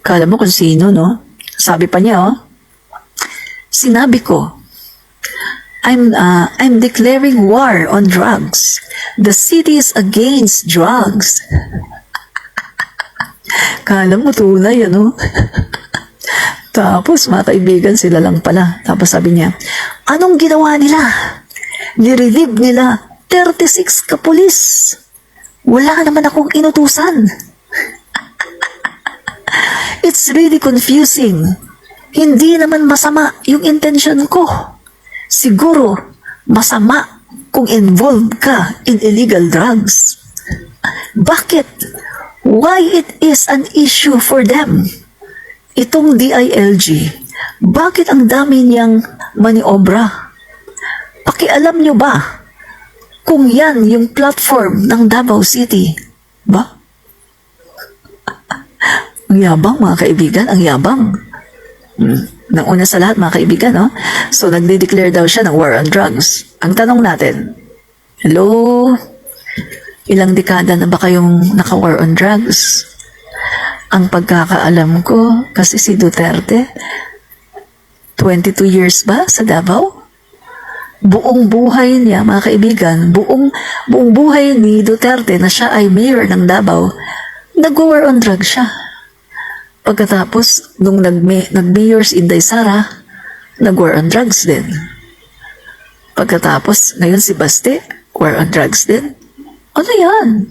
Kala mo kung sino, no? Sabi pa niya, oh, sinabi ko, I'm declaring war on drugs. The city is against drugs. Kala mo tunay, ano? Tapos, mga kaibigan, sila lang pala. Tapos sabi niya, anong ginawa nila? Nirelieve nila 36 kapulis. Wala naman akong inutusan. It's really confusing. Hindi naman masama yung intention ko. Siguro, masama kung involved ka in illegal drugs. Bakit? Why it is an issue for them? Itong DILG, bakit ang dami niyang maniobra? Pakialam niyo ba kung yan yung platform ng Davao City? Ba? Ang yabang, mga kaibigan, ang yabang. Nang una sa lahat, mga kaibigan, no? So, nagde-declare daw siya ng war on drugs. Ang tanong natin, hello? Ilang dekada na ba kayong naka-war on drugs? Ang pagkakaalam ko, kasi si Duterte, 22 years ba sa Davao? Buong buhay niya, mga kaibigan, buong buhay ni Duterte na siya ay mayor ng Davao, nag-war on drugs siya. Pagkatapos, nung nag-mayor si Inday Sara, nag-war on drugs din. Pagkatapos, ngayon si Baste, war on drugs din. Ano yan?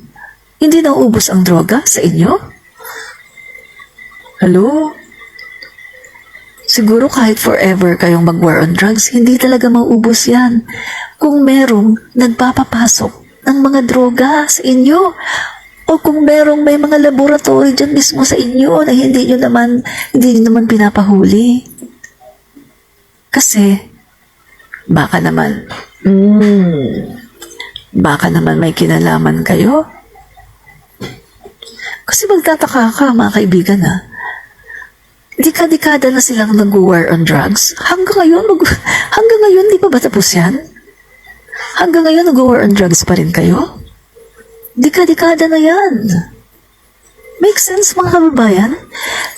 Hindi nauubos ang droga sa inyo? Hello? Siguro kahit forever kayong mag-war on drugs, hindi talaga mauubos yan. Kung merong nagpapapasok ng mga droga sa inyo, o kung merong may mga laboratory dyan mismo sa inyo na hindi nyo naman pinapahuli. Kasi, baka naman may kinalaman kayo. Kasi magtataka ka, mga kaibigan, ha? Dekada na silang nag-war on drugs. Hanggang ngayon, di pa ba tapos yan? Hanggang ngayon, nag-war on drugs pa rin kayo? Dekada na yan. Make sense, mga kababayan?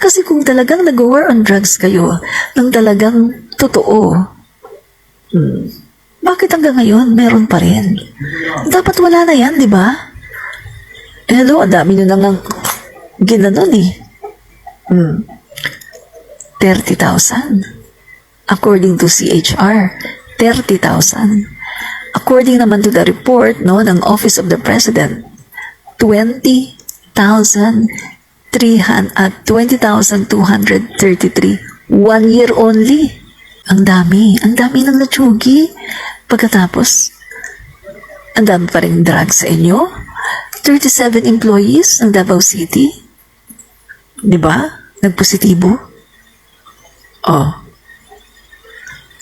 Kasi kung talagang nag-war on drugs kayo, nang talagang totoo, bakit hanggang ngayon meron pa rin? Dapat wala na yan, di ba? Hello, ang dami nyo nang ginanon eh. 30,000. According to CHR, 30,000. According naman to the report ng Office of the President, 20,233. 1 year only. Ang dami nang natsugi. Pagkatapos, ang dami pa rin drugs sa inyo. 37 employees ng Davao City. Diba? Nagpositibo. Oh.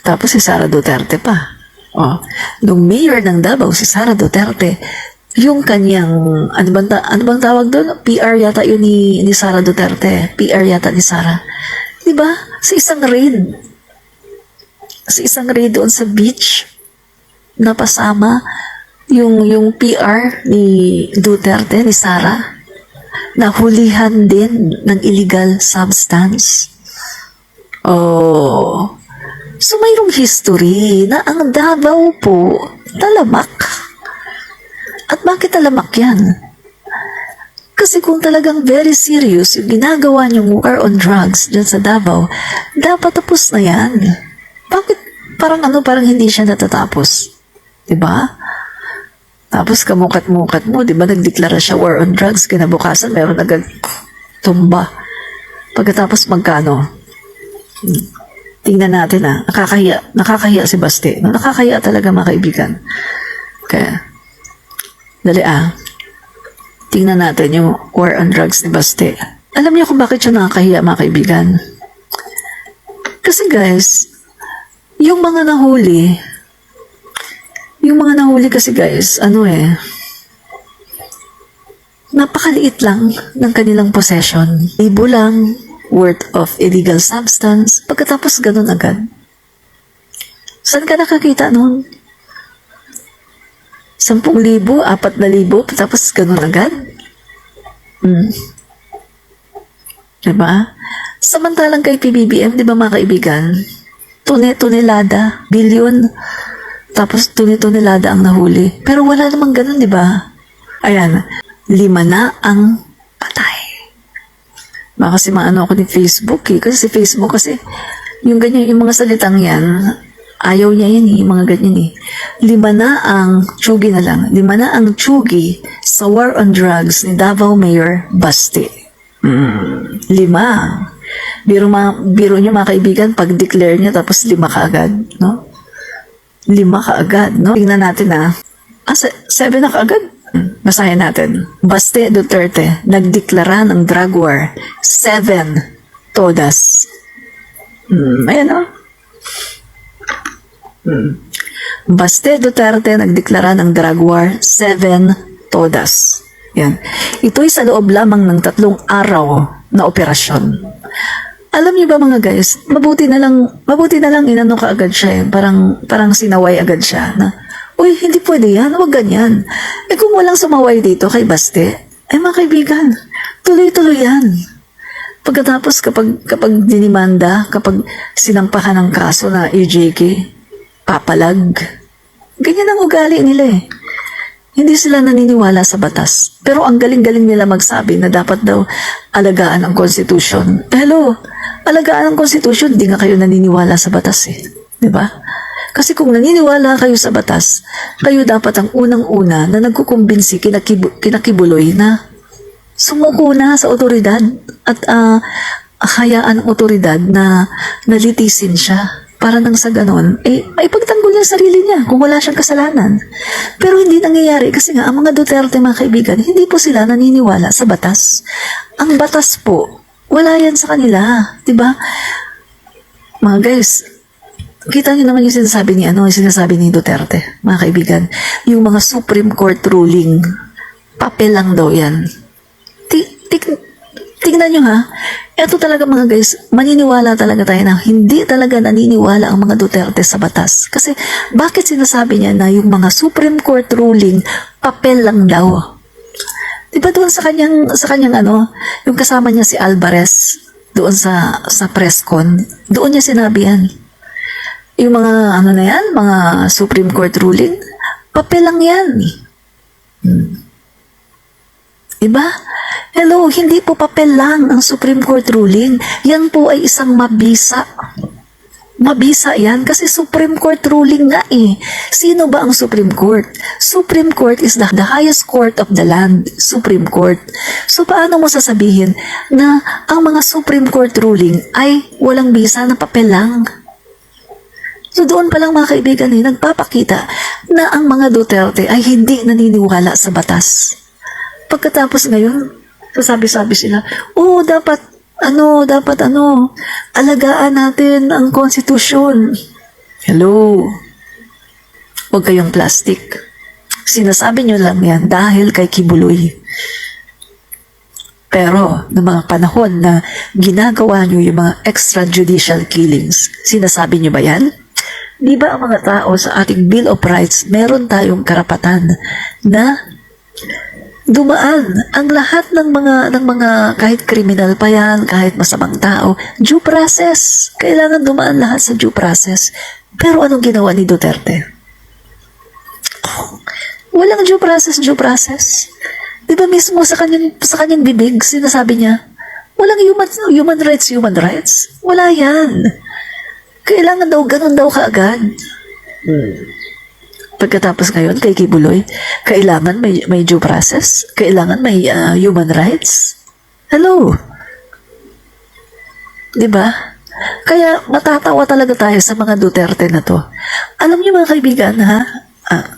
Tapos si Sara Duterte pa. Oh, nung mayor ng Davao, si Sara Duterte, yung kanyang, ano bang tawag doon? PR yata yun ni Sara Duterte. PR yata ni Sara. Diba? Sa isang raid doon sa beach, napasama yung PR ni Duterte, ni Sara, nahulihan din ng illegal substance. Oh, so mayroong history na ang Davao po talamak. At bakit talamak yan? Kasi kung talagang very serious yung ginagawa niyong war on drugs dyan sa Davao, dapat tapos na yan. Bakit parang hindi siya natatapos? Diba? Tapos kamukat-mukat mo, diba nagdeklara siya war on drugs, kinabukasan meron agad tumba. Pagkatapos magkano? Tingnan natin nakakahiya si Baste. Nakakahiya talaga, mga kaibigan. Kaya, dali tingnan natin yung war on drugs ni Baste. Alam niyo kung bakit siya nakakahiya, mga kaibigan? Kasi guys, yung mga nahuli kasi guys, napakaliit lang ng kanilang possession. Libo lang worth of illegal substance, pagkatapos ganun agad. Saan ka nakakita nun? 10,000, 4,000, tapos ganun agad? Diba? Samantalang kay PBBM, di ba mga kaibigan, tonelada, billion, tapos tonelada ang nahuli. Pero wala namang ganun, di ba? Ayan, 5 na ang patay. Baka kasi maano ako ni Facebook eh. Kasi si Facebook kasi, yung ganyan, yung mga salitang yan, ayaw niya yan eh, yung mga ganyan eh. 5 na ang, tsugi na lang, 5 na ang tsugi sa war on drugs ni Davao Mayor Basti. 5. Biro niyo mga kaibigan, pag-declare niya, tapos 5 kaagad, no? 5 kaagad, no? Tingnan natin ah. 7 na kaagad? Basahin natin. Baste Duterte, nagdeklara ng drug war. 7 todas. Ayan o. Baste Duterte, nagdeklara ng drug war. 7 todas. Yan. Ito'y sa loob lamang ng 3 araw na operasyon. Alam niyo ba mga guys, mabuti na lang inano ka agad siya eh. Parang sinaway agad siya na, uy, hindi pwede yan, huwag ganyan. Eh kung walang sumaway dito kay Baste, eh mga kaibigan, tuloy-tuloy yan. Pagkatapos kapag dinimanda, kapag sinampahan ng kaso na EJK, papalag. Ganyan ang ugali nila eh. Hindi sila naniniwala sa batas. Pero ang galing-galing nila magsabi na dapat daw alagaan ang Constitution. Hello, alagaan ang Constitution, di nga kayo naniniwala sa batas eh. Diba? Kasi kung naniniwala kayo sa batas, kayo dapat ang unang-una na nagkukumbinsi kinakibuloy na sumuko na sa otoridad at hayaan ang otoridad na nalitisin siya. Para nang sa ganon, ay pagtanggol niya sarili niya kung wala siyang kasalanan. Pero hindi nangyayari kasi nga ang mga Duterte mga kaibigan, hindi po sila naniniwala sa batas. Ang batas po, wala yan sa kanila. Diba? Mga guys, kita niyo naman yung sinasabi ni Duterte, mga kaibigan. Yung mga Supreme Court ruling, papel lang daw yan. Tingnan nyo ha, ito talaga mga guys, maniniwala talaga tayo na hindi talaga naniniwala ang mga Duterte sa batas. Kasi bakit sinasabi niya na yung mga Supreme Court ruling, papel lang daw? Diba doon sa kanyang yung kasama niya si Alvarez, doon sa presscon, doon niya sinabi yan. Yung mga mga Supreme Court ruling, papel lang yan. Diba? Hello, hindi po papel lang ang Supreme Court ruling. Yan po ay isang mabisa. Mabisa yan kasi Supreme Court ruling nga eh. Sino ba ang Supreme Court? Supreme Court is the highest court of the land. Supreme Court. So paano mo sasabihin na ang mga Supreme Court ruling ay walang bisa na papel lang? So doon pa lang mga kaibigan nagpapakita na ang mga Duterte ay hindi naniniwala sa batas. Pagkatapos ngayon, sasabi-sabi sila, dapat alagaan natin ang konstitusyon. Hello. Huwag kayong plastic. Sinasabi nyo lang yan dahil kay Kibuloy. Pero, ng mga panahon na ginagawa nyo yung mga extrajudicial killings, sinasabi nyo ba yan? Di ba ang mga tao sa ating Bill of Rights, meron tayong karapatan na dumaan ang lahat ng mga kahit kriminal pa yan, kahit masamang tao, due process. Kailangan dumaan lahat sa due process. Pero anong ginawa ni Duterte? Walang due process. Di ba mismo sa kanyang bibig, sinasabi niya, walang human rights. Wala yan. Kailangan daw, ganun daw kaagad. Pagkatapos ngayon, kay Kibuloy, kailangan may due process, kailangan may human rights. Hello? Diba? Kaya matatawa talaga tayo sa mga Duterte na to. Alam niyo mga kaibigan, ha?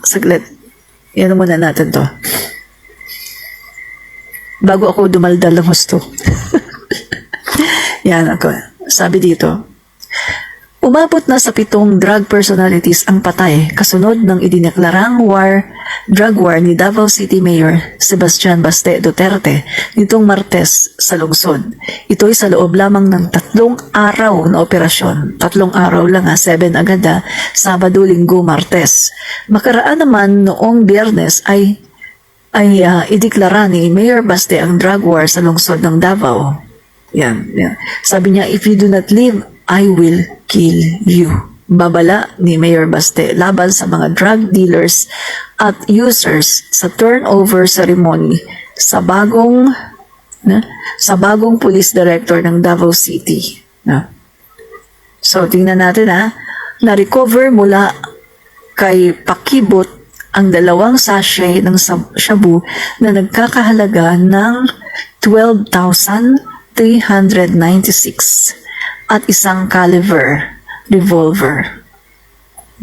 Saglit. Yan muna natin to. Bago ako dumaldal ng husto. Yan ako. Sabi dito, umabot na sa 7 drug personalities ang patay kasunod ng idineklarang drug war ni Davao City Mayor Sebastian Baste Duterte nitong Martes sa lungsod. Ito'y sa loob lamang ng 3 araw na operasyon. 3 araw lang 7 agad Sabado, Linggo, Martes. Makaraan naman noong Biyernes ay ideklara ni Mayor Baste ang drug war sa lungsod ng Davao. Yan, yan. Sabi niya, if you do not leave, I will kill you. Babala ni Mayor Baste laban sa mga drug dealers at users sa turnover ceremony sa bagong police director ng Davao City. So, tingnan natin na-recover mula kay Pakibot ang 2 sachet ng shabu na nagkakahalaga ng 12,396 at isang caliber revolver.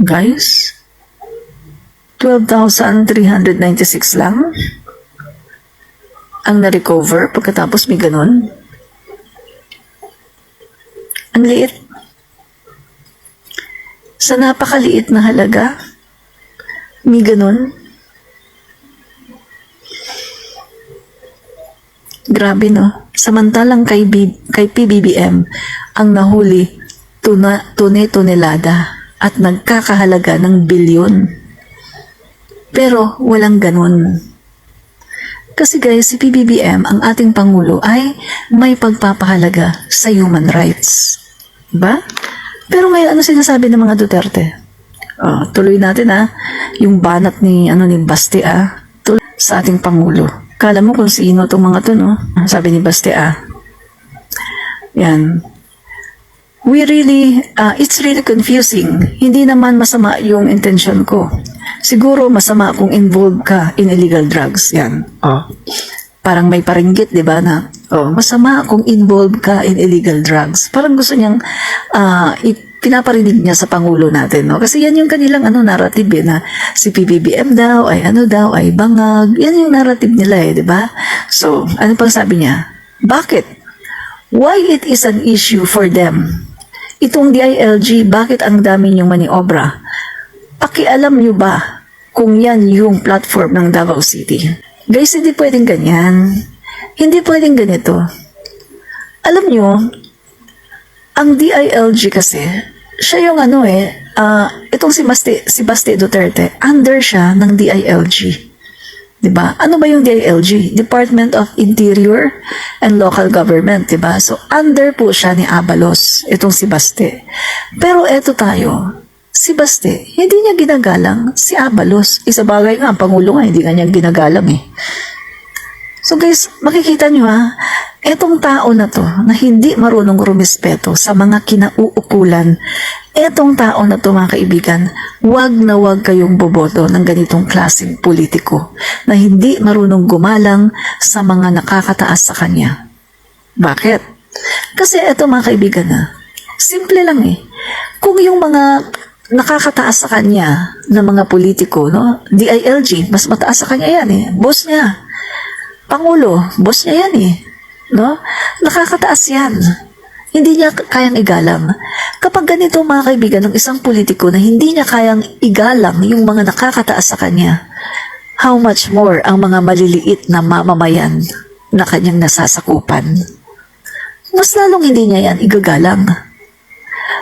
Guys, 12,396 lang ang na-recover pagkatapos may ganun. Ang liit. Sa napakaliit na halaga, may ganun. Grabe, no? Samantalang kay PBBM, ang nahuli, tonelada at nagkakahalaga ng bilyon. Pero walang ganun. Kasi guys, si PBBM, ang ating Pangulo, ay may pagpapahalaga sa human rights. Diba? Pero ngayon, ano sinasabi ng mga Duterte? Tuloy natin yung banat ni Baste tuloy sa ating Pangulo. Kala mo kung sino itong mga to, no? Sabi ni Baste yan. It's really confusing. Hindi naman masama yung intention ko. Siguro masama kung involved ka in illegal drugs. Yan. Parang may paringgit, di ba, na masama kung involved ka in illegal drugs. Parang gusto niyang pinaparinig niya sa Pangulo natin, no? Kasi yan yung kanilang narrative na si PBBM daw ay bangag. Yan yung narrative nila di ba? So, ano pang sabi niya? Bakit? Why it is an issue for them? Itong DILG, bakit ang dami niyong maniobra? Pakialam niyo ba kung yan yung platform ng Davao City? Guys, hindi pwedeng ganyan. Hindi pwedeng ganito. Alam niyo, ang DILG kasi, siya yung itong si Baste Duterte, under siya ng DILG. Diba? Ano ba yung DILG? Department of Interior and Local Government, diba? So, under po siya ni Abalos, itong si Baste. Pero eto tayo, si Baste, hindi niya ginagalang si Abalos. Isa bagay nga, ang Pangulo nga, hindi nga niya ginagalang So guys, makikita nyo etong tao na to na hindi marunong rumispeto sa mga kinauukulan, etong tao na to mga kaibigan, wag na wag kayong boboto ng ganitong klaseng politiko na hindi marunong gumalang sa mga nakakataas sa kanya. Bakit? Kasi eto mga kaibigan simple lang kung yung mga nakakataas sa kanya na mga politiko, no? DILG, mas mataas sa kanya yan boss niya. Pangulo, boss niya yan no? Nakakataas yan. Hindi niya kayang igalang. Kapag ganito mga kaibigan ng isang politiko na hindi niya kayang igalang yung mga nakakataas sa kanya, how much more ang mga maliliit na mamamayan na kanyang nasasakupan? Mas lalong hindi niya yan igagalang.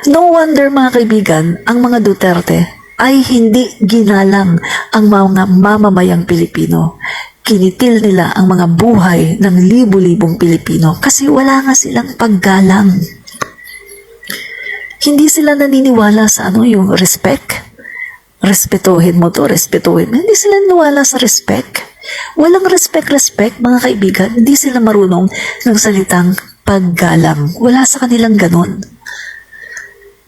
No wonder mga kaibigan, ang mga Duterte ay hindi ginalang ang mga mamamayang Pilipino. Kinitil nila ang mga buhay ng libu-libong Pilipino kasi wala nga silang paggalang. Hindi sila naniniwala sa yung respect. Respetuhin mo to, respetuhin mo. Hindi sila naniniwala sa respect. Walang respect, mga kaibigan. Hindi sila marunong ng salitang paggalang. Wala sa kanilang ganun.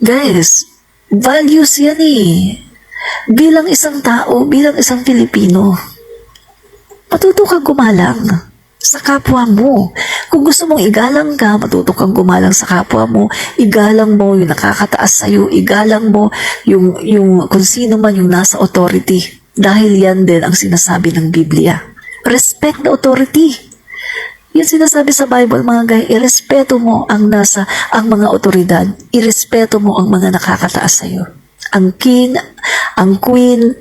Guys, values yan Bilang isang tao, bilang isang Pilipino, matuto kang gumalang sa kapwa mo. Kung gusto mong igalang ka, matuto kang gumalang sa kapwa mo. Igalang mo yung nakakataas sa'yo. Igalang mo yung kung sino man yung nasa authority. Dahil yan din ang sinasabi ng Biblia. Respect the authority. Yan sinasabi sa Bible, mga guys, irespeto mo ang mga otoridad. Irespeto mo ang mga nakakataas sa'yo. Ang king, ang queen,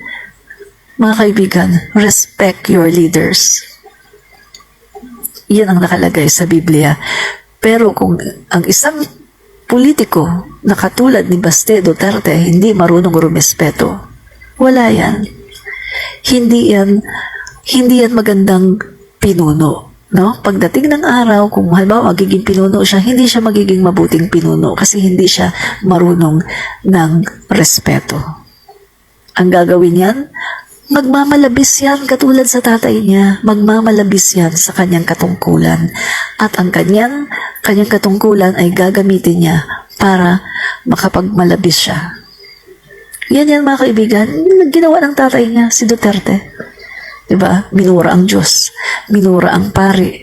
mga kaibigan, respect your leaders. Yan ang nakalagay sa Biblia. Pero kung ang isang politiko na katulad ni Baste Duterte hindi marunong rumispeto, wala yan. Hindi yan magandang pinuno. No? Pagdating ng araw, kung halimbawa magiging pinuno siya, hindi siya magiging mabuting pinuno kasi hindi siya marunong ng respeto. Ang gagawin yan, magmamalabis yan katulad sa tatay niya. Magmamalabis yan sa kanyang katungkulan. At ang kanyang katungkulan ay gagamitin niya para makapagmalabis siya. Yan mga kaibigan, ginawa ng tatay niya, si Duterte. Diba? Minura ang Diyos, minura ang pari,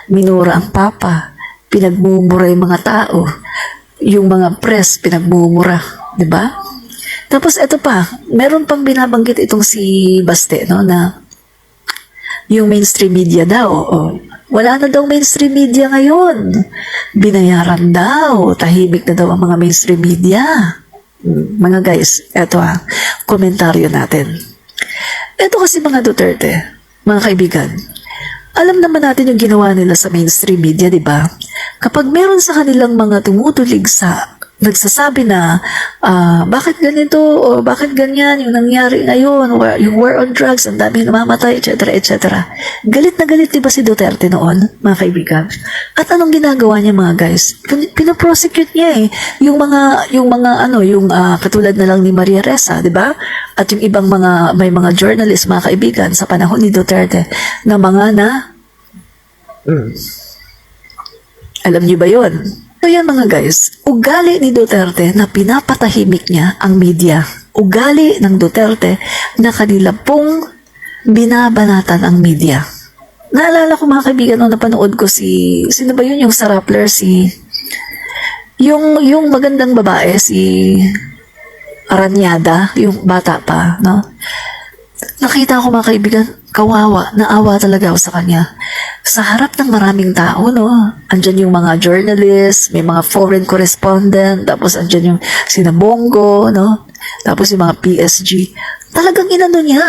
minura ang papa, pinagmumura yung mga tao, yung mga press, pinagmumura. Diba? Tapos ito pa, meron pang binabanggit itong si Baste, no, na yung mainstream media daw, wala na daw mainstream media ngayon. Binayaran daw, tahimik na daw ang mga mainstream media. Mga guys, eto komentaryo natin. Ito kasi mga Duterte, mga kaibigan, alam naman natin yung ginawa nila sa mainstream media, di ba? Kapag meron sa kanilang mga tumutulig sa nagsasabi na bakit ganito o bakit ganyan yung nangyari ngayon, yung war on drugs, ang dami namamatay, etc. etc. Galit na galit diba si Duterte noon, mga kaibigan? At anong ginagawa niya mga guys? Pinoprosecute niya yung katulad na lang ni Maria Ressa, di ba? At yung ibang may mga journalist, mga kaibigan, sa panahon ni Duterte na alam niyo ba yun? So yan mga guys, ugali ni Duterte na pinapatahimik niya ang media. Ugali ng Duterte na kanila pong binabanatan ang media. Naalala ko mga kaibigan nung napanood ko sino ba yun yung sa Rappler, yung magandang babae, si Aranyada, yung bata pa, no? Nakita ko mga kaibigan, kawawa, naawa talaga ako sa kanya. Sa harap ng maraming tao, no? Andyan yung mga journalists, may mga foreign correspondent, tapos andyan yung sinabongo, no? Tapos yung mga PSG. Talagang inano niya.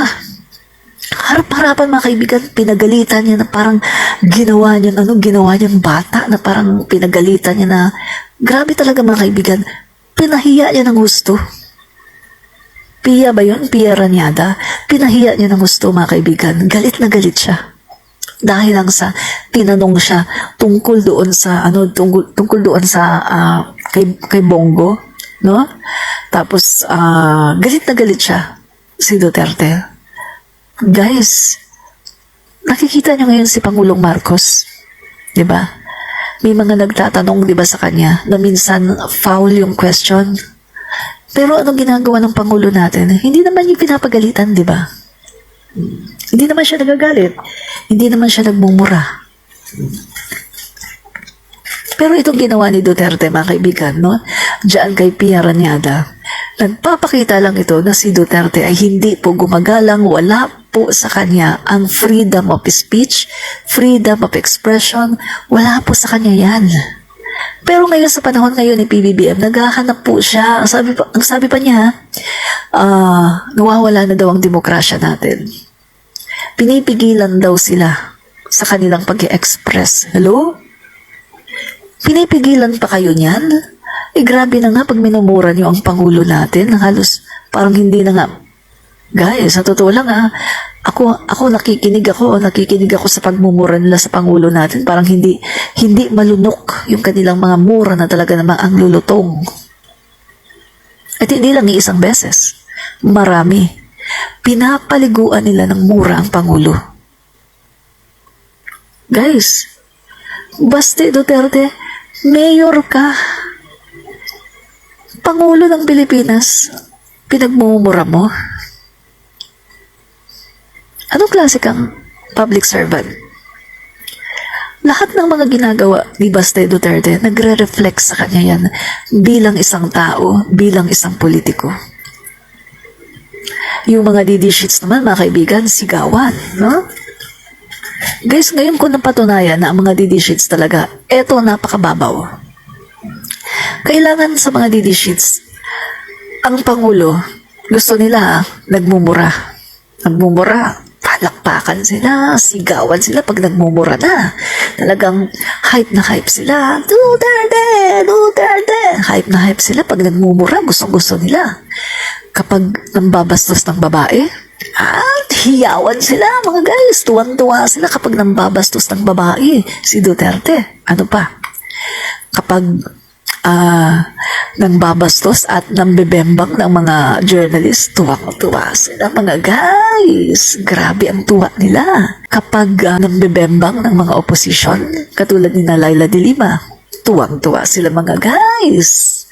Harap-harapan mga kaibigan, pinagalitan niya na parang ginawa niyang bata, na parang pinagalitan niya na, grabe talaga mga kaibigan, pinahiya niya ng gusto. Pia ba yun? Pia Ranyada. Pinahiya niya ng gusto mga kaibigan. Galit na galit siya. Dahil lang sa tinanong siya tungkol doon sa kay Bongo, no? Tapos galit na galit siya si Duterte. Guys, nakikita niyo ngayon si Pangulong Marcos, 'di ba? May mga nagtatanong 'di ba sa kanya na minsan foul yung question. Pero ano ginagawa ng Pangulo natin? Hindi naman yung pinapagalitan, di ba? Hindi naman siya nagagalit. Hindi naman siya nagmumura. Pero itong ginawa ni Duterte, mga kaibigan, no? Diyan kay Pia Ranyada, nagpapakita lang ito na si Duterte ay hindi po gumagalang, wala po sa kanya ang freedom of speech, freedom of expression, wala po sa kanya yan. Pero ngayon sa panahon ngayon ni PBBM, naghahanap po siya. Ang sabi pa niya, nawawala na daw ang demokrasya natin. Pinipigilan daw sila sa kanilang pag-i-express. Hello? Pinipigilan pa kayo niyan? Grabe na nga pag minumura niyo ang Pangulo natin. Halos parang hindi na nga. Guys, sa totoo lang ako nakikinig ako sa pagmumura nila sa Pangulo natin. Parang hindi malunok yung kanilang mga mura na talaga namang ang lulutong. At hindi lang iisang beses. Marami. Pinapaliguan nila ng mura ang Pangulo. Guys, Baste Duterte, mayor ka. Pangulo ng Pilipinas, pinagmumura mo. Anong klase kang public servant? Lahat ng mga ginagawa ni Baste Duterte, nagre-reflect sa kanya yan bilang isang tao, bilang isang politiko. Yung mga DD sheets naman, mga kaibigan, sigawan, no? Guys, ngayon ko napatunayan na ang mga DD sheets talaga, eto napakababaw. Kailangan sa mga DD sheets, ang Pangulo, gusto nila nagmumura. Palakpakan sila, sigawan sila pag nagmumura na. Talagang hype na hype sila. Duterte! Hype na hype sila pag nagmumura, gusto nila. Kapag nambabastos ng babae, hiyawan sila, mga guys. Tuwan-tuwa sila kapag nambabastos ng babae si Duterte. Ano pa? Kapag nangbabastos at nambebembang ng mga journalist, tuwang-tuwa sila, mga guys. Grabe ang tuwa nila. Kapag nambebembang ng mga opposition, katulad ni Laila de Lima, tuwang-tuwa sila, mga guys.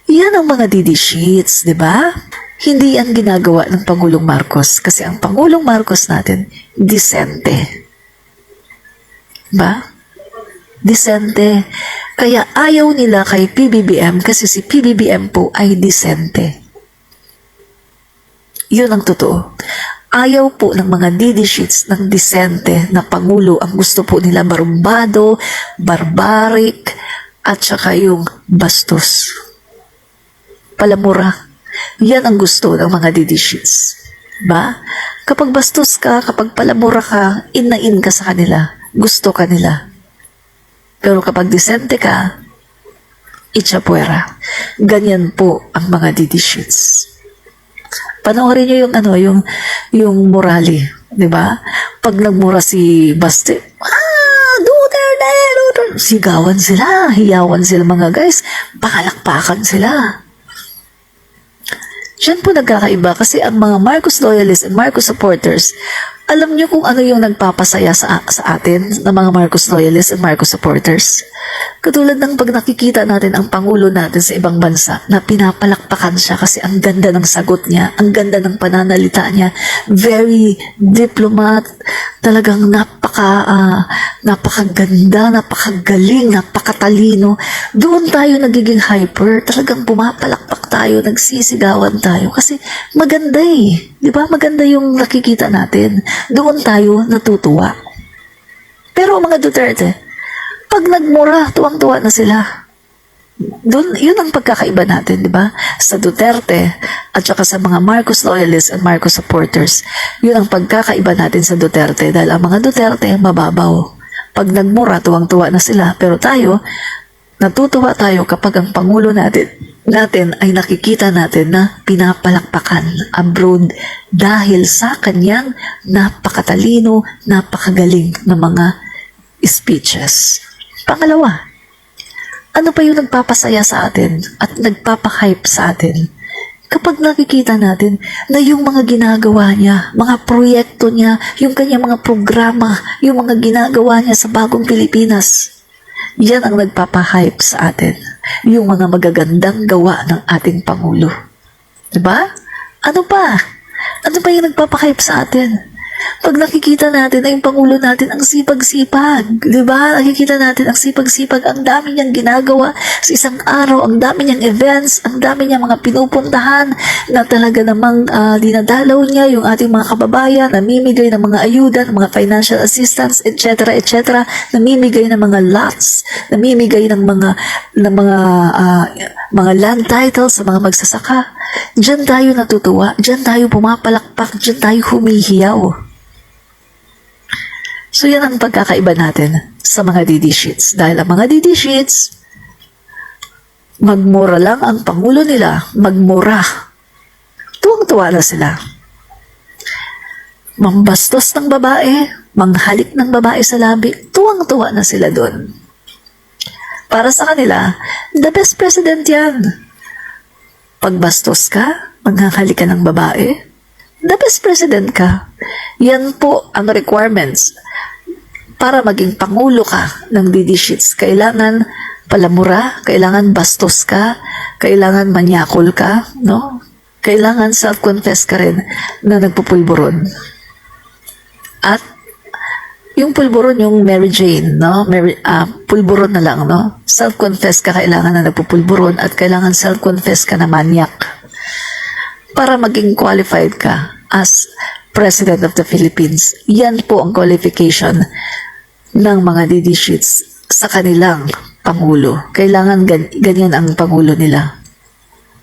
Yan ang mga DD sheets, di ba? Hindi yan ginagawa ng Pangulong Marcos kasi ang Pangulong Marcos natin, disente. Ba? Disente. Kaya ayaw nila kay PBBM kasi si PBBM po ay disente. Yun ang totoo. Ayaw po ng mga DD sheets ng disente na Pangulo. Ang gusto po nila barumbado, barbaric, at saka yung bastos. Palamura. Yan ang gusto ng mga DD sheets. Ba? Kapag bastos ka, kapag palamura ka, in na in ka sa kanila. Gusto ka nila. Pero kapag disente ka, itchapuera. Ganyan po ang mga DD sheets. Panoorin niyo yung Morali, di ba? Pag nagmura si Baste, Duterte, sigawan sila, hiyawan sila, mga guys, palakpakan sila. Diyan po nagkakaiba kasi ang mga Marcos loyalists and Marcos supporters, alam niyo kung ano yung nagpapasaya sa atin ng mga Marcos loyalists and Marcos supporters. Katulad ng pag nakikita natin ang Pangulo natin sa ibang bansa na pinapalakpakan siya kasi ang ganda ng sagot niya, ang ganda ng pananalita niya, very diplomat, talagang napakaganda, napakagaling, napakatalino. Doon tayo nagiging hyper, talagang pumapalakpak tayo, nagsisigawan tayo kasi maganda eh. Di ba? Maganda yung nakikita natin. Doon tayo natutuwa. Pero mga Duterte, pag nagmura, tuwang-tuwa na sila. Doon, yun ang pagkakaiba natin, di ba? Sa Duterte at saka sa mga Marcos loyalists and Marcos supporters, yun ang pagkakaiba natin sa Duterte dahil ang mga Duterte mababaw. Pag nagmura, tuwang-tuwa na sila. Pero tayo, natutuwa tayo kapag ang Pangulo natin ay nakikita natin na pinapalakpakan abroad dahil sa kanyang napakatalino, napakagaling na mga speeches. Pangalawa, ano pa yung nagpapasaya sa atin at nagpapahype sa atin? Kapag nakikita natin na yung mga ginagawa niya, mga proyekto niya, yung kanyang mga programa, yung mga ginagawa niya sa bagong Pilipinas, yan ang nagpapahype sa atin. Yung mga magagandang gawa ng ating Pangulo. Diba? Ano pa? Ano pa yung nagpapahype sa atin? Pag nakikita natin na yung Pangulo natin ang sipag-sipag, di ba? Nakikita natin ang sipag-sipag, ang dami niyang ginagawa sa isang araw, ang dami niyang events, ang dami niyang mga pinupuntahan na talaga namang dinadalaw niya yung ating mga kababayan, namimigay ng mga ayuda, ng mga financial assistance, etc., etc., namimigay ng mga lots, namimigay ng mga land titles sa mga magsasaka. Diyan tayo natutuwa, diyan tayo pumapalakpak, diyan tayo humihiyaw. So yan ang pagkakaiba natin sa mga DD sheets. Dahil ang mga DD sheets, magmura lang ang Pangulo nila, magmura. Tuwang-tuwa na sila. Mambastos ng babae, manghalik ng babae sa labi, tuwang-tuwa na sila doon. Para sa kanila, the best president yan. Pagbastos ka, manghahalik ka ng babae, the best president ka. Yan po ang requirements. Para maging Pangulo ka ng DD sheets, kailangan palamura, kailangan bastos ka, kailangan manyakol ka, no? Kailangan self-confess ka rin na nagpupulburon. At yung pulburon, yung Mary Jane, no? Pulburon na lang, no? Self-confess ka, kailangan na nagpupulburon at kailangan self-confess ka na manyak para maging qualified ka as President of the Philippines. Yan po ang qualification ng mga DD sheets sa kanilang Pangulo. Kailangan ganyan ang Pangulo nila.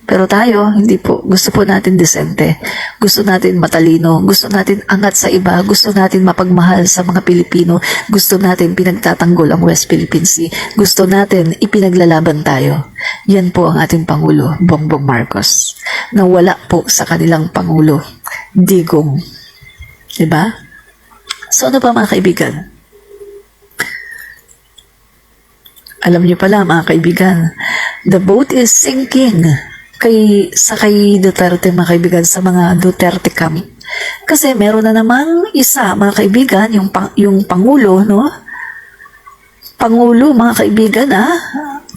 Pero tayo, hindi po. Gusto po natin disente. Gusto natin matalino. Gusto natin angat sa iba. Gusto natin mapagmahal sa mga Pilipino. Gusto natin pinagtatanggol ang West Philippine Sea. Gusto natin ipinaglalaban tayo. Yan po ang ating Pangulo, Bongbong Marcos. Na wala po sa kanilang Pangulo, Digong. Diba? So ano pa mga kaibigan? Alam niyo pala mga kaibigan, the boat is sinking kay Duterte mga kaibigan, sa mga Duterte camp. Kasi meron na namang isa mga kaibigan, yung Pangulo, no? Pangulo mga kaibigan,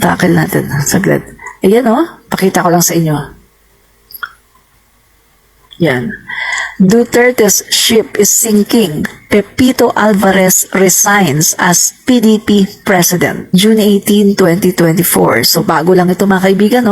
takil natin, saglit. Ayan pakita ko lang sa inyo. Yan. Duterte's ship is sinking. Pepito Alvarez resigns as PDP President. June 18, 2024. So bago lang ito mga kaibigan,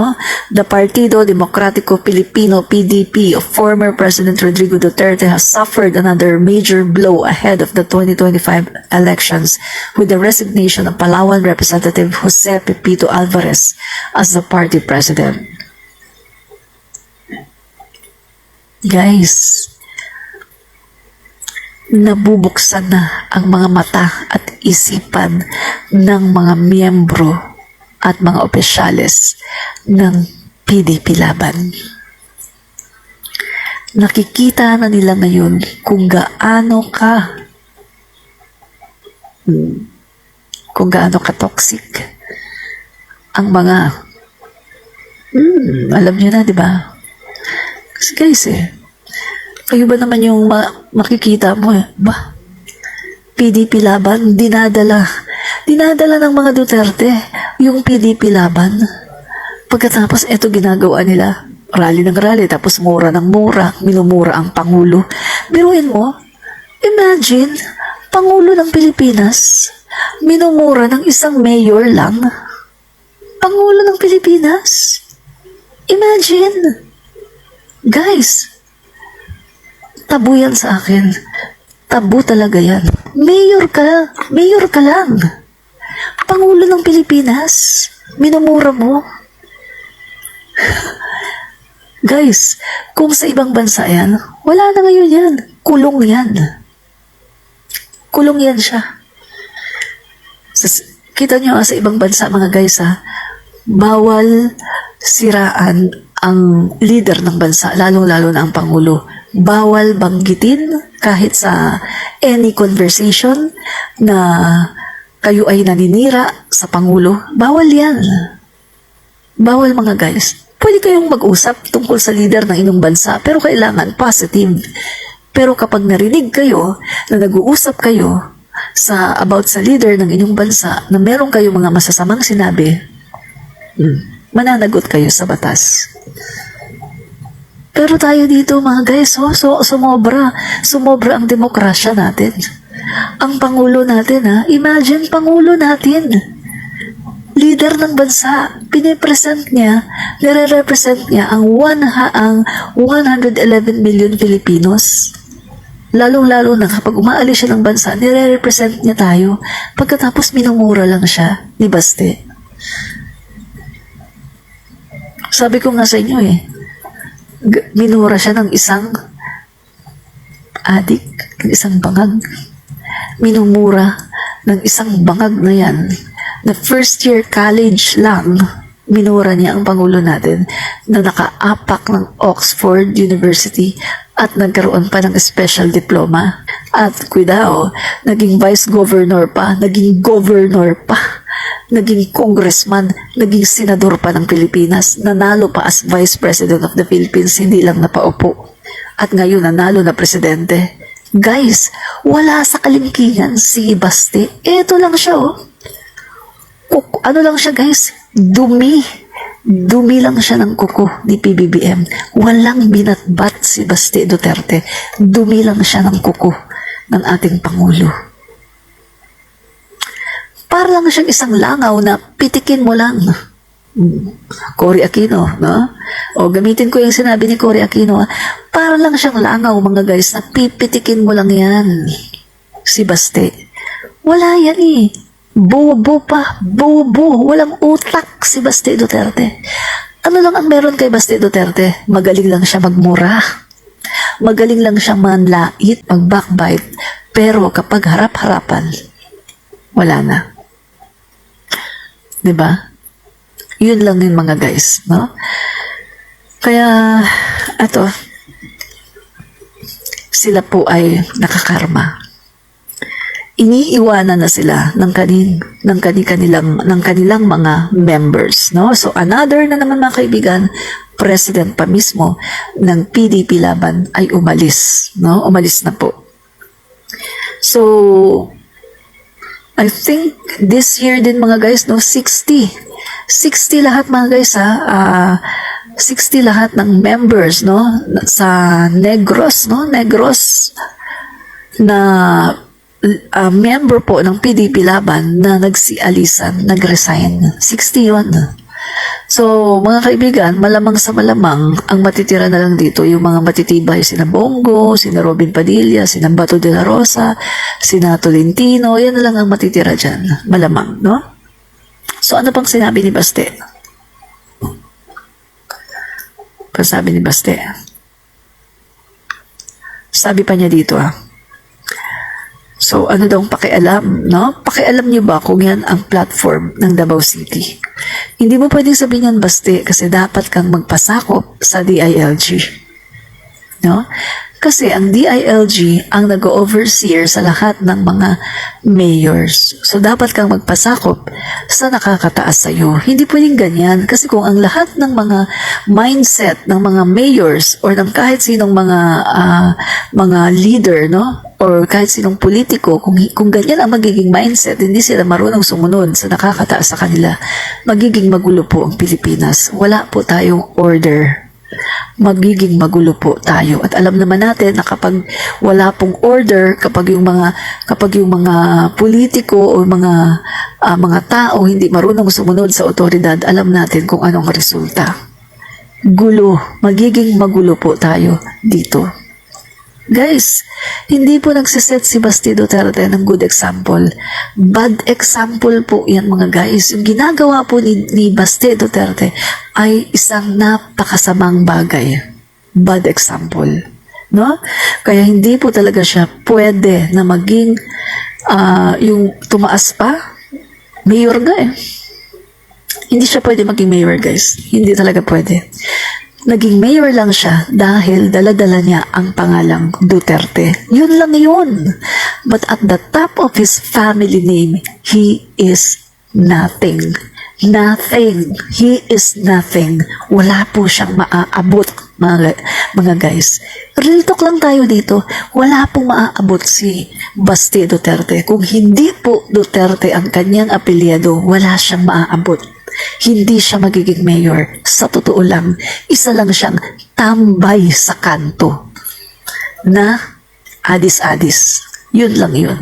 The Partido Democratico Filipino PDP of former President Rodrigo Duterte has suffered another major blow ahead of the 2025 elections with the resignation of Palawan Representative Jose Pepito Alvarez as the party president. Guys, nabubuksan na ang mga mata at isipan ng mga miyembro at mga opisyales ng PDP Laban. Nakikita na nila ngayon kung gaano ka-toxic ang mga alam niyo na, di ba? Kasi guys kayo ba naman yung makikita mo PDP Laban, dinadala ng mga Duterte yung PDP Laban. Pagkatapos eto ginagawa nila, rally ng rally, tapos mura ng mura, minumura ang Pangulo. Biruin mo, imagine, Pangulo ng Pilipinas, minumura ng isang mayor lang. Pangulo ng Pilipinas. Imagine. Guys, tabu yan sa akin. Tabu talaga yan. Mayor ka lang. Pangulo ng Pilipinas, minumura mo. Guys, kung sa ibang bansa yan, wala na ngayon yan. Kulong yan. Kulong yan siya. Kita nyo sa ibang bansa mga guys bawal siraan ang leader ng bansa, lalong-lalo na ang Pangulo. Bawal banggitin kahit sa any conversation na kayo ay naninira sa Pangulo. Bawal yan. Bawal mga guys. Pwede kayong mag-usap tungkol sa leader ng inyong bansa, pero kailangan positive. Pero kapag narinig kayo na nag-uusap kayo about sa leader ng inyong bansa na meron kayong mga masasamang sinabi, mananagot kayo sa batas. Pero tayo dito mga guys, sumobra ang demokrasya natin. Ang Pangulo natin, imagine Pangulo natin, leader ng bansa, nire-represent niya ang 111 million Filipinos. Lalong-lalo na kapag umaalis siya ng bansa, nire-represent niya tayo. Pagkatapos minumura lang siya ni Baste. Sabi ko nga sa inyo minura siya ng isang adik, ng isang bangag. Minumura ng isang bangag na yan. Na first year college lang, minura niya ang Pangulo natin na nakaapak ng Oxford University at nagkaroon pa ng special diploma. At kuidao, naging vice governor pa, naging governor pa, naging congressman, naging senador pa ng Pilipinas, nanalo pa as Vice President of the Philippines, hindi lang napaupo. At ngayon nanalo na presidente. Guys, wala sa kalingkingan si Baste. Ito lang siya ano lang siya guys? Dumi lang siya ng kuko ni PBBM. Walang binatbat si Baste Duterte. Dumi lang siya ng kuko ng ating Pangulo. Para lang siyang isang langaw na pitikin mo lang. Cory Aquino, no? O gamitin ko yung sinabi ni Cory Aquino. Para lang siyang langaw mga guys na pipitikin mo lang yan. Si Baste. Wala yan Bobo pa. Bobo. Walang utak si Baste Duterte. Ano lang ang meron kay Baste Duterte? Magaling lang siya magmura. Magaling lang siya manlait, mag-backbite. Pero kapag harap-harapan, wala na. Diba? Yun lang yung mga guys, no? Kaya, sila po ay nakakarma. Iniiwanan na sila ng kanilang mga members, no? So another na naman mga kaibigan, president pa mismo ng PDP Laban ay umalis, no? Umalis na po. So I think this year din mga guys, no, 60 lahat mga guys, 60 lahat ng members, no, sa Negros, no, Negros na member po ng PDP Laban na nagsialisan, nag-resign. 60 yun. So, mga kaibigan, malamang sa malamang, ang matitira na lang dito, yung mga matitibay, sina Bongo, sina Robin Padilla, sina Bato de la Rosa, sina Tolentino, yan na lang ang matitira dyan. Malamang, no? So, ano pang sinabi ni Baste? Sabi ni Baste. Sabi pa niya dito, So, ano daw ang pakialam, no? Pakialam niyo ba kung yan ang platform ng Davao City? Hindi mo pwedeng sabihin yan, Baste, kasi dapat kang magpasakop sa DILG. No? Kasi ang DILG ang nag-overseer sa lahat ng mga mayors. So, dapat kang magpasakop sa nakakataas sa'yo. Hindi pwedeng ganyan. Kasi kung ang lahat ng mga mindset ng mga mayors or ng kahit sinong mga leader, no? Or kahit sinong politiko, kung ganyan ang magiging mindset, hindi sila marunong sumunod sa nakakataas sa kanila, magiging magulo po ang Pilipinas. Wala po tayong order. Magiging magulo po tayo. At alam naman natin na kapag wala pong order, kapag yung mga politiko o mga tao hindi marunong sumunod sa otoridad, alam natin kung anong resulta. Gulo. Magiging magulo po tayo dito. Guys, hindi po nagsiset si Basti Duterte ng good example. Bad example po yan mga guys. Yung ginagawa po ni Basti Duterte ay isang napakasamang bagay. Bad example. No? Kaya hindi po talaga siya pwede na maging yung tumaas pa. Mayor nga Hindi siya pwede maging mayor guys. Hindi talaga pwede. Naging mayor lang siya dahil dala-dala niya ang pangalang Duterte. Yun lang yun. But at the top of his family name, he is nothing. Nothing. He is nothing. Wala po siyang maaabot, mga guys. Real talk lang tayo dito. Wala pong maaabot si Basti Duterte. Kung hindi po Duterte ang kanyang apelyido, wala siyang maaabot. Hindi siya magiging mayor. Sa totoo lang, isa lang siyang tambay sa kanto na adis-adis. Yun lang yun.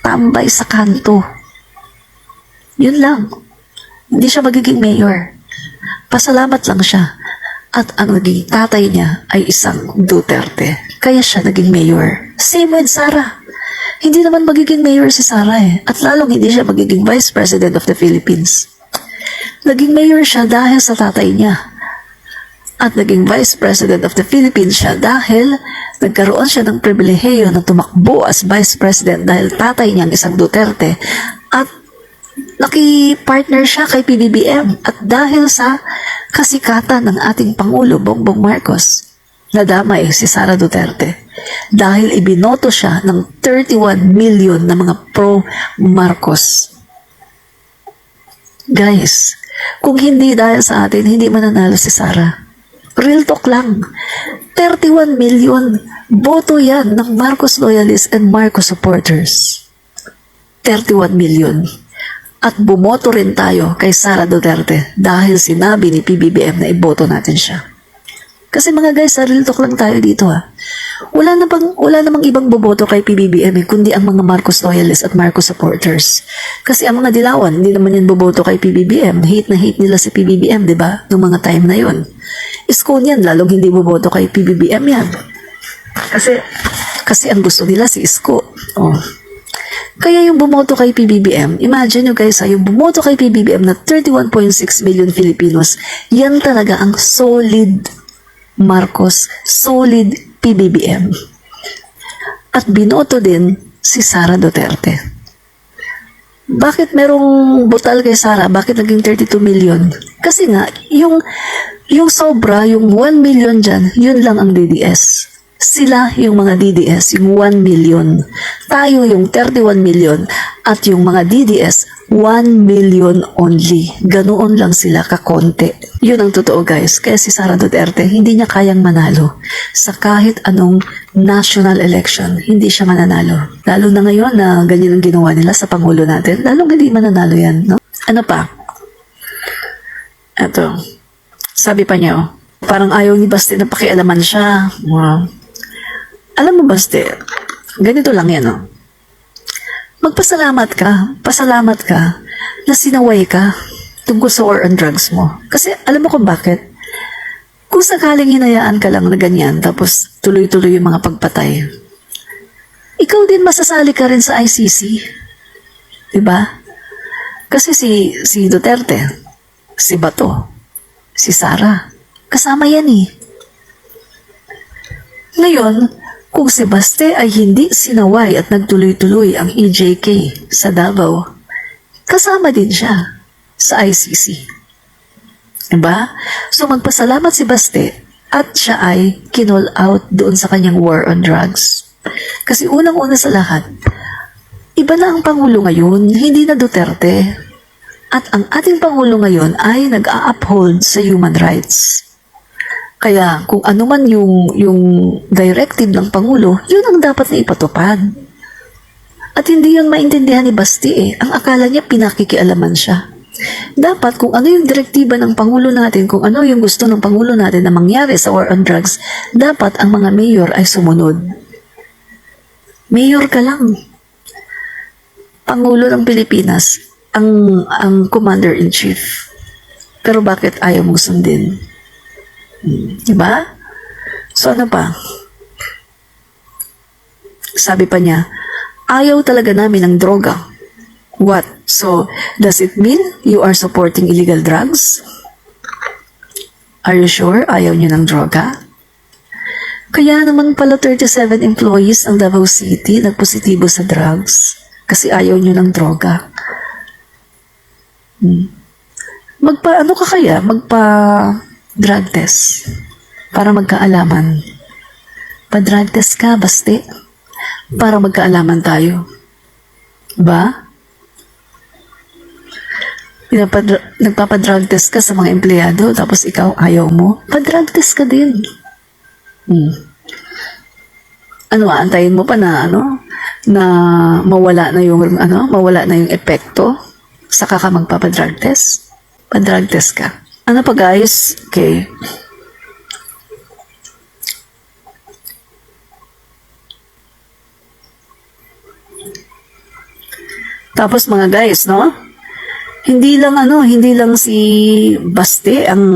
Tambay sa kanto. Yun lang. Hindi siya magiging mayor. Pasalamat lang siya. At ang naging tatay niya ay isang Duterte. Kaya siya naging mayor. Same with Sara. Hindi naman magiging mayor si Sara At lalong hindi siya magiging Vice President of the Philippines. Naging mayor siya dahil sa tatay niya. At naging Vice President of the Philippines siya dahil nagkaroon siya ng pribilehiyo na tumakbo as Vice President dahil tatay niya ang isang Duterte. At nakipartner siya kay PBBM. At dahil sa kasikatan ng ating Pangulo, Bongbong Marcos, nadamay si Sara Duterte. Dahil ibinoto siya ng 31 million na mga pro-Marcos. Guys, kung hindi dahil sa atin, hindi mananalo si Sara. Real talk lang. 31 million boto yan ng Marcos loyalists and Marcos supporters. 31 million. At bumoto rin tayo kay Sara Duterte dahil sinabi ni PBBM na iboto natin siya. Kasi mga guys, real talk lang tayo dito Wala namang ibang boboto kay PBBM kundi ang mga Marcos loyalists at Marcos supporters. Kasi ang mga dilawan, hindi naman yan boboto kay PBBM. Hate na hate nila si PBBM, di ba? Noong mga time na yon. Isko niyan, lalong hindi boboto kay PBBM yan. Kasi ang gusto nila si Isko. Kaya yung bumoto kay PBBM, imagine nyo guys, yung bumoto kay PBBM na 31.6 million Filipinos, yan talaga ang solid Marcos, solid PBBM. At binoto din si Sara Duterte. Bakit merong butal kay Sara? Bakit naging 32 million? Kasi nga, yung sobra, yung 1 million dyan, yun lang ang DDS. Sila yung mga DDS, yung 1 million. Tayo yung 31 million at yung mga DDS, 1 million only. Ganoon lang sila kakonti. Yun ang totoo guys. Kaya si Sara Duterte, hindi niya kayang manalo sa kahit anong national election. Hindi siya mananalo. Lalo na ngayon na ganyan ang ginawa nila sa Pangulo natin. Lalong hindi mananalo yan. No? Ano pa? Ito. Sabi pa niya, parang ayaw ni Basti na pakialaman siya. Wow. Alam mo, Basti, ganito lang yan, no? Magpasalamat ka, pasalamat ka na sinaway ka tungkol sa war on drugs mo. Kasi alam mo kung bakit? Kung sakaling hinayaan ka lang na ganyan, tapos tuloy-tuloy yung mga pagpatay, ikaw din masasali ka rin sa ICC. Diba? Kasi si Duterte, si Bato, si Sara, kasama yan eh. Ngayon, kung si Baste ay hindi sinaway at nagtuloy-tuloy ang EJK sa Davao, kasama din siya sa ICC. Diba? So magpasalamat si Baste at siya ay kinall out doon sa kanyang war on drugs. Kasi unang-una sa lahat, iba na ang Pangulo ngayon, hindi na Duterte. At ang ating Pangulo ngayon ay nag-a-uphold sa human rights. Kaya kung ano man yung directive ng Pangulo, yun ang dapat na ipatupad. At hindi yun maintindihan ni Basti eh. Ang akala niya pinakikialaman siya. Dapat kung ano yung direktiba ng Pangulo natin, kung ano yung gusto ng Pangulo natin na mangyari sa war on drugs, dapat ang mga mayor ay sumunod. Mayor ka lang. Pangulo ng Pilipinas, ang commander-in-chief. Pero bakit ayaw mong sundin? Diba? So ano pa? Sabi pa niya, ayaw talaga namin ng droga. What? So, does it mean you are supporting illegal drugs? Are you sure ayaw niyo ng droga? Kaya naman pala 37 employees ng Davao City nagpositibo sa drugs kasi ayaw niyo ng droga. Magpa-ano ka kaya? Magpa-drug test para magkaalaman. Pa-drug test ka, Basti. Para magkaalaman tayo. Ba? Nagpapadrug test ka sa mga empleyado tapos ikaw ayaw mo, pa-drug test ka din. Ano, antayin mo pa na na mawala na yung epekto saka ka magpapadrug test? Pa-drug test ka. Ano pa guys? Okay. Tapos mga guys, no? Hindi lang si Baste ang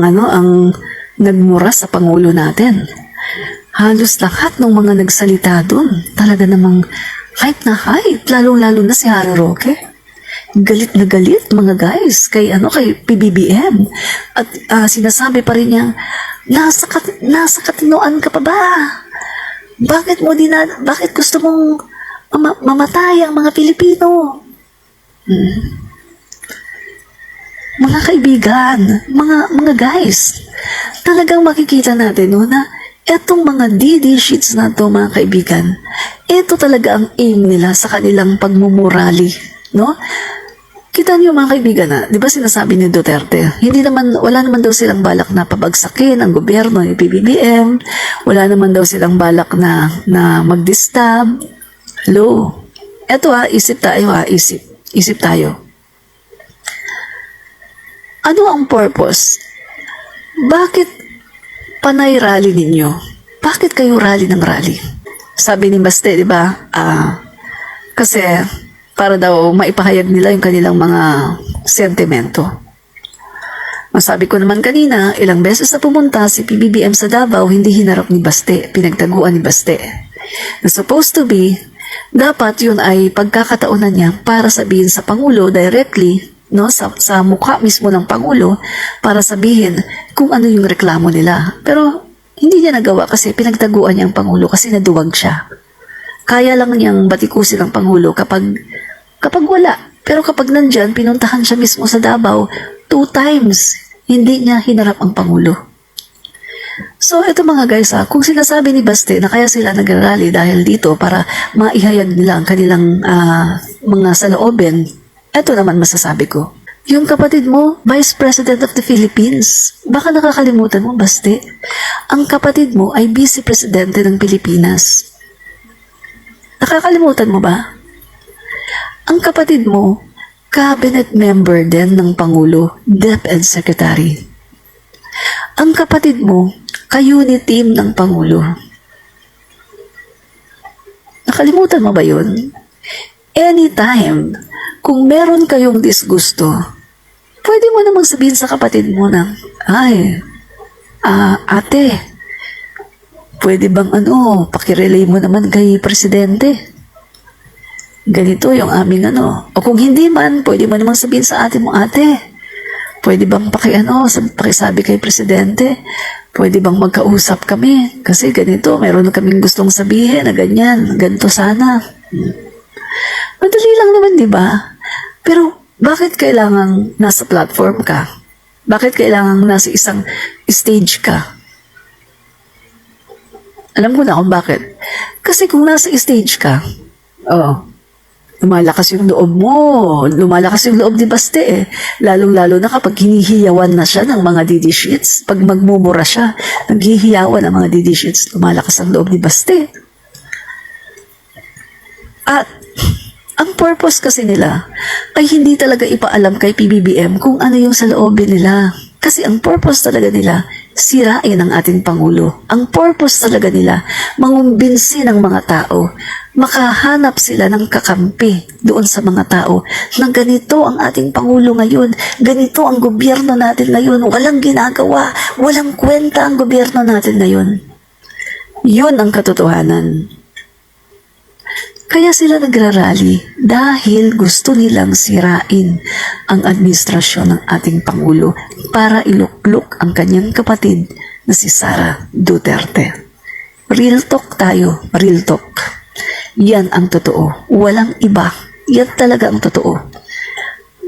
nagmura sa pangulo natin. Halos lahat ng mga nagsalita doon, talaga namang hype na hype, lalong-lalo na si Harry Roque. Galit na galit mga guys kay PBBM. At sinasabi pa rin niya, nasa katinoan ka pa ba? Bakit gusto mong mamatay ang mga Pilipino? Mga kaibigan, mga guys, talagang makikita natin na etong mga DD sheets na to mga kaibigan, ito talaga ang aim nila sa kanilang pagmumurali, no? Kita niyo mga kaibigan di ba sinasabi ni Duterte, wala naman daw silang balak na pabagsakin ang gobyerno ni PBBM, wala naman daw silang balak na mag-disturb. Hello, eto isip tayo. Ano ang purpose? Bakit panay rally ninyo? Bakit kayo rally ng rally? Sabi ni Baste, di ba? Kasi para daw maipahayag nila yung kanilang mga sentimento. Masabi ko naman kanina, ilang beses na pumunta si PBBM sa Davao, hindi hinarap ni Baste, pinagtaguan ni Baste. Na supposed to be, dapat yun ay pagkakataonan niya para sabihin sa Pangulo directly, no, sa mukha mismo ng Pangulo para sabihin kung ano yung reklamo nila. Pero hindi niya nagawa kasi pinagtaguan niya ang Pangulo kasi naduwag siya. Kaya lang niyang batikusin ang Pangulo kapag wala. Pero kapag nandyan, pinuntahan siya mismo sa Davao 2 times. Hindi niya hinarap ang Pangulo. So, ito mga guys kung sinasabi ni Baste na kaya sila nagrarally dahil dito para maihayag nila ang kanilang mga saloobin, ito naman masasabi ko. Yung kapatid mo, Vice President of the Philippines, baka nakakalimutan mo, Baste. Ang kapatid mo ay Vice Presidente ng Pilipinas. Nakakalimutan mo ba? Ang kapatid mo, cabinet member din ng Pangulo, DepEd Secretary. Ang kapatid mo, ka-unit team ng Pangulo. Nakalimutan mo ba yun? Anytime, kung meron kayong disgusto, pwede mo namang sabihin sa kapatid mo na, ay, ate, pwede bang pakirelay mo naman kay presidente? Ganito yung aming O kung hindi man, pwede mo namang sabihin sa ate mo, ate, pwede bang pakisabi kay presidente? Pwede bang magkausap kami? Kasi ganito, meron kaming gustong sabihin na ganyan, ganito sana. Madali lang naman, di ba? Pero, bakit kailangang nasa platform ka? Bakit kailangang nasa isang stage ka? Alam ko na kung bakit. Kasi kung nasa stage ka, lumalakas yung loob mo. Lumalakas yung loob ni Baste Lalong-lalo na kapag hinihiyawan na siya ng mga DD sheets. Pag magmumura siya, naghihiyawan ang mga DD sheets, lumalakas ang loob ni Baste. At ang purpose kasi nila ay hindi talaga ipaalam kay PBBM kung ano yung sa loobin nila. Kasi ang purpose talaga nila, sirain ang ating Pangulo. Ang purpose talaga nila, mangumbinsi ng mga tao, makahanap sila ng kakampi doon sa mga tao na ganito ang ating Pangulo ngayon, ganito ang gobyerno natin ngayon, walang ginagawa, walang kwenta ang gobyerno natin ngayon. Yun ang katotohanan. Kaya sila nagrarally dahil gusto nilang sirain ang administrasyon ng ating Pangulo para iluklok ang kanyang kapatid na si Sara Duterte. Real talk tayo, real talk. Yan ang totoo. Walang iba. Yan talaga ang totoo.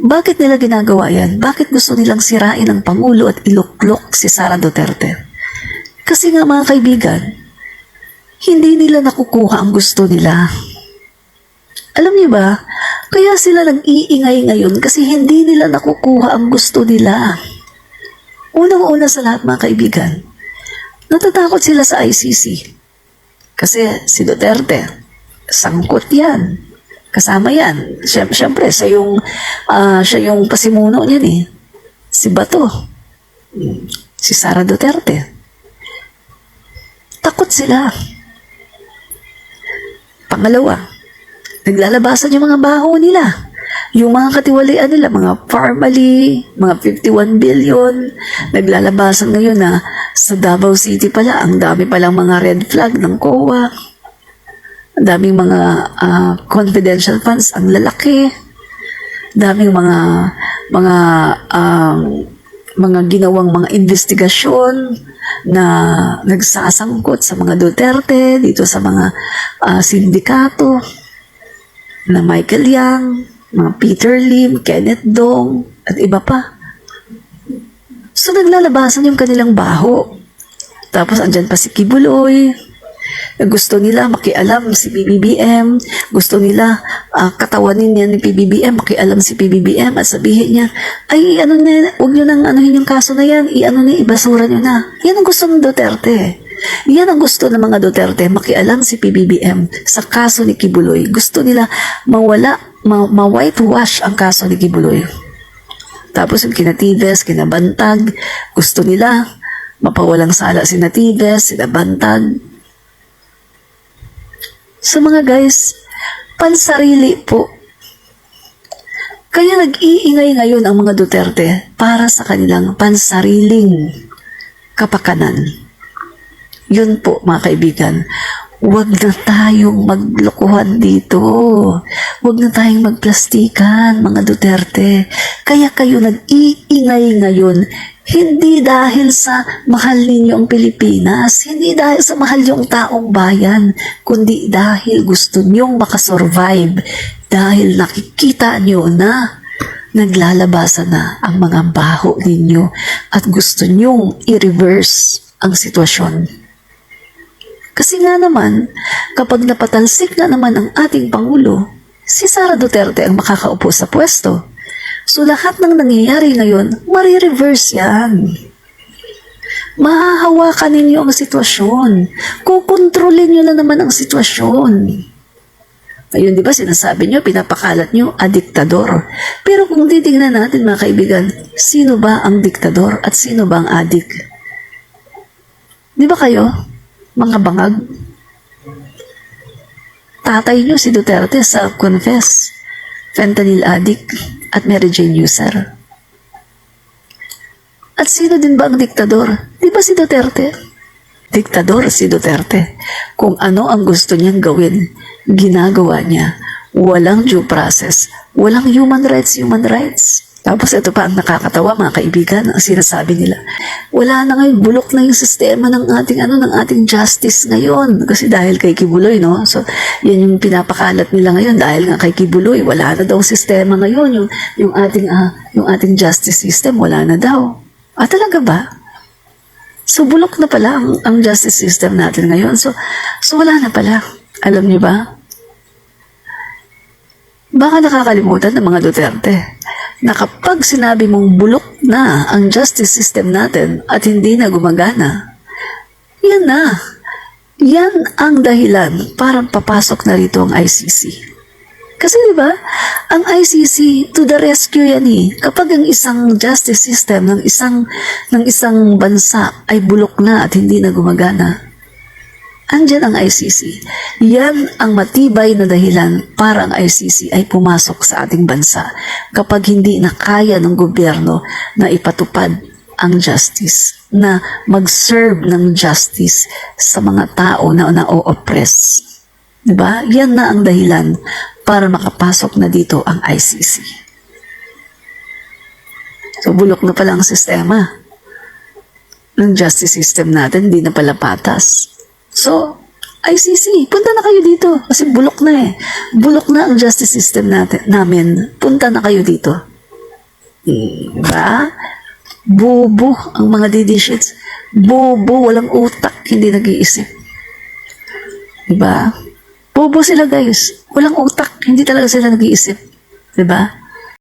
Bakit nila ginagawa yan? Bakit gusto nilang sirain ang Pangulo at iluklok si Sara Duterte? Kasi nga mga kaibigan, hindi nila nakukuha ang gusto nila. Alam niyo ba, kaya sila nag-iingay ngayon kasi hindi nila nakukuha ang gusto nila. Unang-una sa lahat mga kaibigan, natatakot sila sa ICC. Kasi si Duterte, sangkot yan. Kasama yan. Siyempre, siya yung pasimuno niyan Si Bato. Si Sara Duterte. Takot sila. Pangalawa, naglalabasan yung mga baho nila. Yung mga katiwalian nila, mga Parmali, mga 51 billion, naglalabasan ngayon na sa Davao City pala, ang dami palang mga red flag ng COA. Ang daming mga confidential funds, ang lalaki. Daming mga ginawang mga investigasyon na nagsasangkot sa mga Duterte, dito sa mga sindikato, na Michael Yang, mga Peter Lim, Kenneth Dong, at iba pa. So, naglalabasan yung kanilang baho. Tapos, andyan pa si Kibuloy, na gusto nila makialam si PBBM, gusto nila katawanin niya ni PBBM, makialam si PBBM at sabihin niya, ay, huwag nyo nang anuhin yung kaso na yan, ibasura nyo na. Yan ang gusto ng Duterte. Yan ang gusto ng mga Duterte, makialam si PBBM sa kaso ni Kibuloy. Gusto nila ma-whitewash ang kaso ni Kibuloy. Tapos yung kinatives, kinabantag, gusto nila mapawalang sala si Natives, sinabantag. So mga guys, pansarili po. Kaya nag-iingay ngayon ang mga Duterte para sa kanilang pansariling kapakanan. Yun po mga kaibigan, huwag na tayong maglokohan dito. Huwag na tayong magplastikan mga Duterte. Kaya kayo nag-iingay ngayon, hindi dahil sa mahal ninyo ang Pilipinas, hindi dahil sa mahal yung taong bayan, kundi dahil gusto nyong makasurvive, dahil nakikita nyo na naglalabasan na ang mga baho ninyo at gusto nyong i-reverse ang sitwasyon. Kasi nga naman, kapag napatalsik na naman ang ating Pangulo, si Sara Duterte ang makakaupo sa pwesto. So lahat ng nangyayari ngayon, marireverse yan. Mahahawakan ninyo ang sitwasyon. Kukontrolin nyo na naman ang sitwasyon. Ayun, di ba, sinasabi nyo, pinapakalat nyo, diktador. Pero kung titingnan natin, mga kaibigan, sino ba ang diktador at sino ba ang adik? Di ba kayo, mga bangag? Tatay nyo si Duterte self-confess, fentanyl addict at Mary Jane user. At sino din ba ang diktador? Di ba si Duterte? Diktador si Duterte. Kung ano ang gusto niyang gawin, ginagawa niya. Walang due process. Walang human rights. Tapos ito pa ang nakakatawa, mga kaibigan, ang sinasabi nila. Wala na ngayon, bulok na yung sistema ng ating justice ngayon. Kasi dahil kay Kibuloy, no? So, yan yung pinapakalat nila ngayon dahil nga kay Kibuloy, wala na daw sistema ngayon. Yung ating justice system, wala na daw. Talaga ba? So, bulok na pala ang justice system natin ngayon. So wala na pala. Alam niyo ba? Baka nakakalimutan ng mga Duterte na kapag sinabi mong bulok na ang justice system natin at hindi na gumagana, yan na. Yan ang dahilan para papasok na rito ang ICC. Kasi diba, ang ICC to the rescue yan eh. Kapag ang isang justice system ng isang bansa ay bulok na at hindi na gumagana, andyan ang ICC. Yan ang matibay na dahilan para ang ICC ay pumasok sa ating bansa kapag hindi na kaya ng gobyerno na ipatupad ang justice, na mag-serve ng justice sa mga tao na na-o-oppress. Diba? Yan na ang dahilan para makapasok na dito ang ICC. So, bulok na pala ang sistema ng justice system natin, hindi na pala patas. So, ICC, punta na kayo dito kasi bulok na eh. Bulok na ang justice system namin. Punta na kayo dito. Diba? Bobo ang mga didishits. Bobo, walang utak, hindi nag-iisip. Diba? Bobo sila guys. Walang utak. Hindi talaga sila nag-iisip. Diba?